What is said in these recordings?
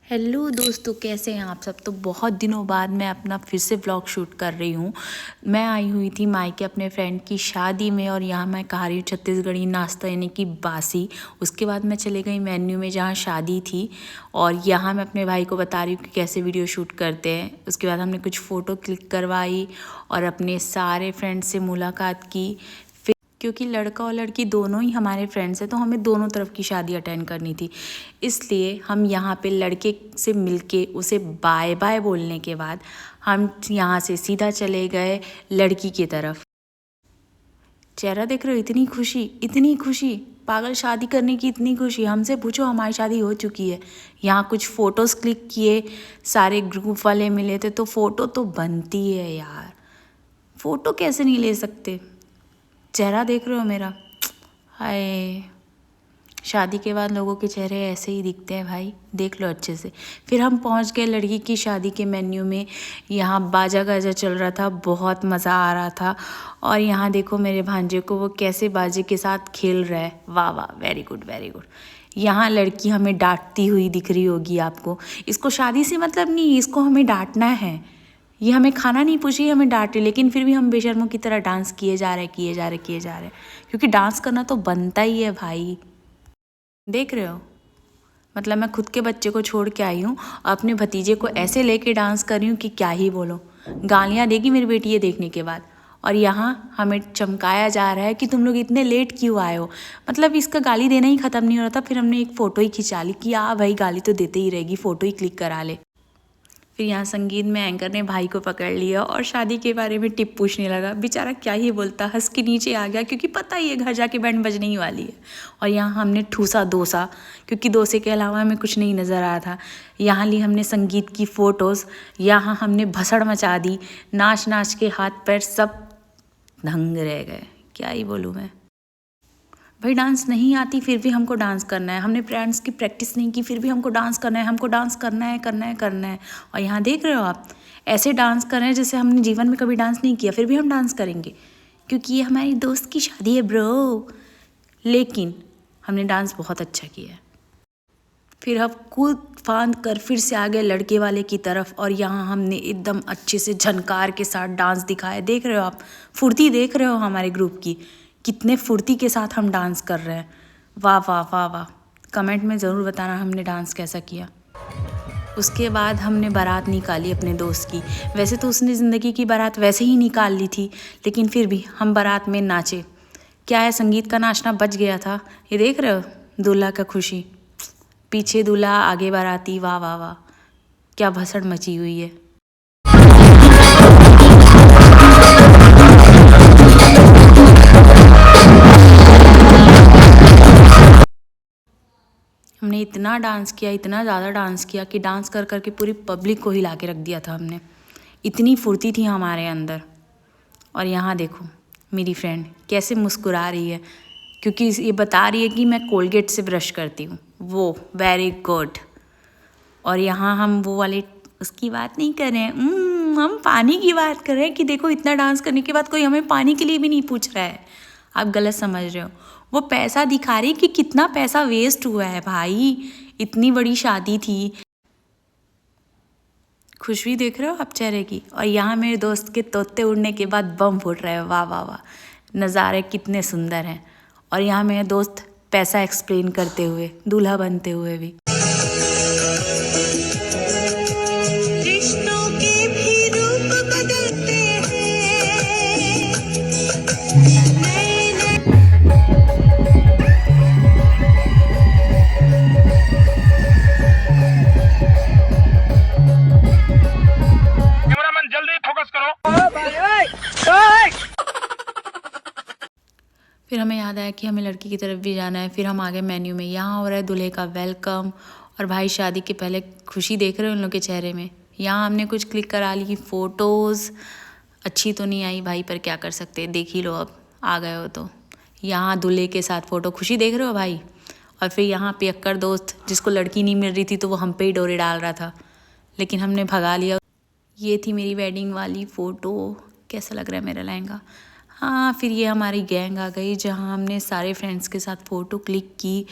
Hello दोस्तों, कैसे हैं आप सब। तो बहुत दिनों बाद मैं अपना फिर से व्लॉग शूट कर रही हूँ। मैं आई हुई थी मायके अपने फ्रेंड की शादी में और यहाँ मैं खा रही हूँ छत्तीसगढ़ी नाश्ता यानी कि बासी। उसके बाद मैं चले गई मेन्यू में जहाँ शादी थी और यहाँ मैं अपने भाई को बता रही हूँ कि कैसे वीडियो शूट करते हैं। उसके बाद हमने कुछ फ़ोटो क्लिक करवाई और अपने सारे फ्रेंड से मुलाकात की। क्योंकि लड़का और लड़की दोनों ही हमारे फ्रेंड्स हैं तो हमें दोनों तरफ की शादी अटेंड करनी थी, इसलिए हम यहाँ पे लड़के से मिलके उसे बाय बाय बोलने के बाद हम यहाँ से सीधा चले गए लड़की की तरफ। चेहरा देख रहे हो, इतनी खुशी, पागल, शादी करने की इतनी खुशी। हमसे पूछो, हमारी शादी हो चुकी है। यहाँ कुछ फ़ोटोज़ क्लिक किए, सारे ग्रुप वाले मिले थे तो फ़ोटो तो बनती है यार, फ़ोटो कैसे नहीं ले सकते। चेहरा देख रहे हो मेरा, हाय। शादी के बाद लोगों के चेहरे ऐसे ही दिखते हैं भाई, देख लो अच्छे से। फिर हम पहुंच गए लड़की की शादी के मेन्यू में। यहाँ बाजा गाजा चल रहा था, बहुत मज़ा आ रहा था। और यहाँ देखो मेरे भांजे को, वो कैसे बाजे के साथ खेल रहा है। वाह वाह, वेरी गुड वेरी गुड। यहाँ लड़की हमें डांटती हुई दिख रही होगी आपको। इसको शादी से मतलब नहीं, इसको हमें डांटना है। ये हमें खाना नहीं पूछी, हमें डांटे, लेकिन फिर भी हम बेशर्मों की तरह डांस किए जा रहे, क्योंकि डांस करना तो बनता ही है भाई। देख रहे हो, मतलब मैं खुद के बच्चे को छोड़ के आई हूँ, अपने भतीजे को ऐसे लेके डांस कर रही हूँ कि क्या ही बोलो। गालियाँ देगी मेरी बेटी ये देखने के बाद। और यहाँ हमें चमकाया जा रहा है कि तुम लोग इतने लेट क्यों आए हो। मतलब इसका गाली देना ही ख़त्म नहीं हो रहा था। फिर हमने एक फ़ोटो ही खिंचा ली कि भाई गाली तो देते ही रहेगी, फ़ोटो ही क्लिक करा ले। फिर यहाँ संगीत में एंकर ने भाई को पकड़ लिया और शादी के बारे में टिप पूछने लगा। बेचारा क्या ही बोलता, हंस के नीचे आ गया, क्योंकि पता ही है घर जाके बैंड बजने ही वाली है। और यहाँ हमने ठूसा डोसा, क्योंकि डोसे के अलावा हमें कुछ नहीं नज़र आ रहा था। यहाँ ली हमने संगीत की फ़ोटोज़, यहाँ हमने भसड़ मचा दी, नाच नाच के हाथ पैर सब दंग रह गए। क्या ही बोलूँ मैं भाई, डांस नहीं आती फिर भी हमको डांस करना है। हमने डांस की प्रैक्टिस नहीं की फिर भी हमको डांस करना है, हमको डांस करना है। और यहाँ देख रहे हो आप, ऐसे डांस कर रहे हैं जैसे हमने जीवन में कभी डांस नहीं किया, फिर भी हम डांस करेंगे क्योंकि ये हमारी दोस्त की शादी है ब्रो। लेकिन हमने डांस बहुत अच्छा किया है। फिर हम कूद फांद कर फिर से आ गए लड़के वाले की तरफ और यहाँ हमने एकदम अच्छे से झनकार के साथ डांस दिखाया। देख रहे हो आप, फुर्ती देख रहे हो हमारे ग्रुप की, कितने फुर्ती के साथ हम डांस कर रहे हैं। वाह वाह वाह वाह। कमेंट में ज़रूर बताना हमने डांस कैसा किया। उसके बाद हमने बारात निकाली अपने दोस्त की। वैसे तो उसने ज़िंदगी की बारात वैसे ही निकाल ली थी, लेकिन फिर भी हम बारात में नाचे। क्या है, संगीत का नाचना बच गया था। ये देख रहे हो, दूल्हा का खुशी, पीछे दूल्हा आगे बाराती। वाह वाह वाह, क्या भसड़ मची हुई है। हमने इतना डांस किया, इतना ज़्यादा डांस किया कि डांस कर कर के पूरी पब्लिक को हिला के रख दिया था हमने। इतनी फुर्ती थी हमारे अंदर। और यहाँ देखो मेरी फ्रेंड कैसे मुस्कुरा रही है, क्योंकि ये बता रही है कि मैं कोलगेट से ब्रश करती हूँ। वो वेरी गुड। और यहाँ हम वो वाले उसकी बात नहीं कर रहे हैं, हम पानी की बात कर रहे हैं कि देखो इतना डांस करने के बाद कोई हमें पानी के लिए भी नहीं पूछ रहा है। आप गलत समझ रहे हो। वो पैसा दिखा रही कि कितना पैसा वेस्ट हुआ है भाई, इतनी बड़ी शादी थी। खुशबू देख रहे हो आप चेहरे की। और यहाँ मेरे दोस्त के तोते उड़ने के बाद बम फूट रहे हैं। वाह वाह वाह, नज़ारे कितने सुंदर हैं। और यहाँ मेरे दोस्त पैसा एक्सप्लेन करते हुए, दूल्हा बनते हुए भी। फिर हमें याद आया कि हमें लड़की की तरफ भी जाना है। फिर हम आ गए मेन्यू में। यहाँ हो रहा है दूल्हे का वेलकम। और भाई शादी के पहले खुशी देख रहे हो उन लोग के चेहरे में। यहाँ हमने कुछ क्लिक करा ली फ़ोटोज़। अच्छी तो नहीं आई भाई, पर क्या कर सकते हैं, देख ही लो, अब आ गए हो तो। यहाँ दूल्हे के साथ फ़ोटो, खुशी देख रहे हो भाई। और फिर यहाँ पियक्कर दोस्त जिसको लड़की नहीं मिल रही थी तो वो हम पे ही डोरे डाल रहा था, लेकिन हमने भगा लिया। ये थी मेरी वेडिंग वाली फ़ोटो। कैसा लग रहा है मेरा लहंगा। हाँ, फिर ये हमारी गैंग आ गई जहाँ हमने सारे फ्रेंड्स के साथ फ़ोटो क्लिक की।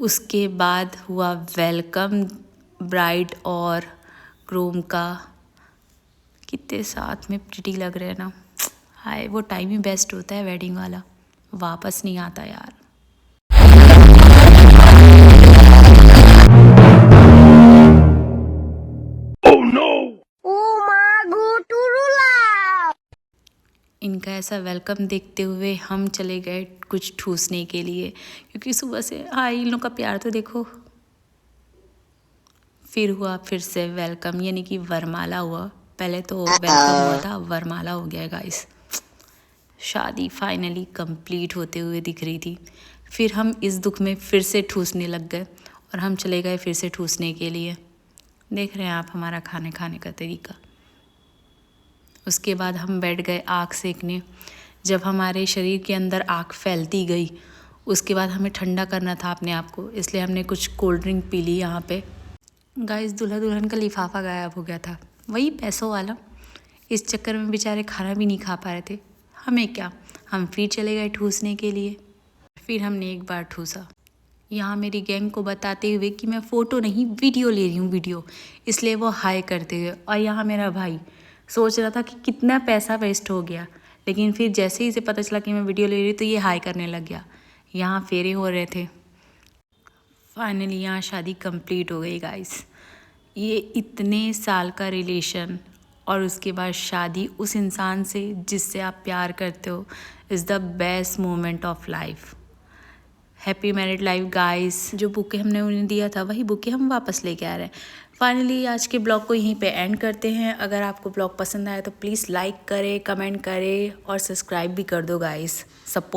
उसके बाद हुआ वेलकम। ब्राइड और ग्रूम का। कितने साथ में प्रिटी लग रहे हैं ना। हाय, वो टाइम ही बेस्ट होता है वेडिंग वाला, वापस नहीं आता यार। इनका ऐसा वेलकम देखते हुए हम चले गए कुछ ठूसने के लिए, क्योंकि सुबह से हाँ इन लोग का प्यार तो देखो। फिर हुआ फिर से वेलकम, यानी कि वरमाला हुआ। पहले तो वेलकम हुआ था, वरमाला हो गया गाइस। शादी फाइनली कंप्लीट होते हुए दिख रही थी। फिर हम इस दुख में फिर से ठूसने लग गए और हम चले गए फिर से ठूसने के लिए। देख रहे हैं आप हमारा खाने का तरीका। उसके बाद हम बैठ गए आग सेकने। जब हमारे शरीर के अंदर आग फैलती गई, उसके बाद हमें ठंडा करना था अपने आप को, इसलिए हमने कुछ कोल्ड ड्रिंक पी ली यहाँ पे। गाइस, दूल्हा दुल्हन का लिफाफा गायब हो गया था, वही पैसों वाला। इस चक्कर में बेचारे खाना भी नहीं खा पा रहे थे। हमें क्या, हम फिर चले गए ठूसने के लिए। फिर हमने एक बार ठूसा, यहाँ मेरी गैंग को बताते हुए कि मैं फ़ोटो नहीं वीडियो ले रही हूँ, वीडियो, इसलिए वो हाय करते हुए। और यहाँ मेरा भाई सोच रहा था कि कितना पैसा वेस्ट हो गया, लेकिन फिर जैसे ही इसे पता चला कि मैं वीडियो ले रही हूँ तो ये हाय करने लग गया। यहाँ फेरे हो रहे थे। फाइनली यहाँ शादी कंप्लीट हो गई गाइस। ये इतने साल का रिलेशन और उसके बाद शादी उस इंसान से जिससे आप प्यार करते हो is the best moment of life. Happy married life guys. जो बुके हमने उन्हें दिया था वही बुके हम वापस लेके आ रहे हैं। फाइनली आज के ब्लॉग को यहीं पे एंड करते हैं। अगर आपको ब्लॉग पसंद आया तो प्लीज़ लाइक करें, कमेंट करें और सब्सक्राइब भी कर दो गाइस। सपोर्ट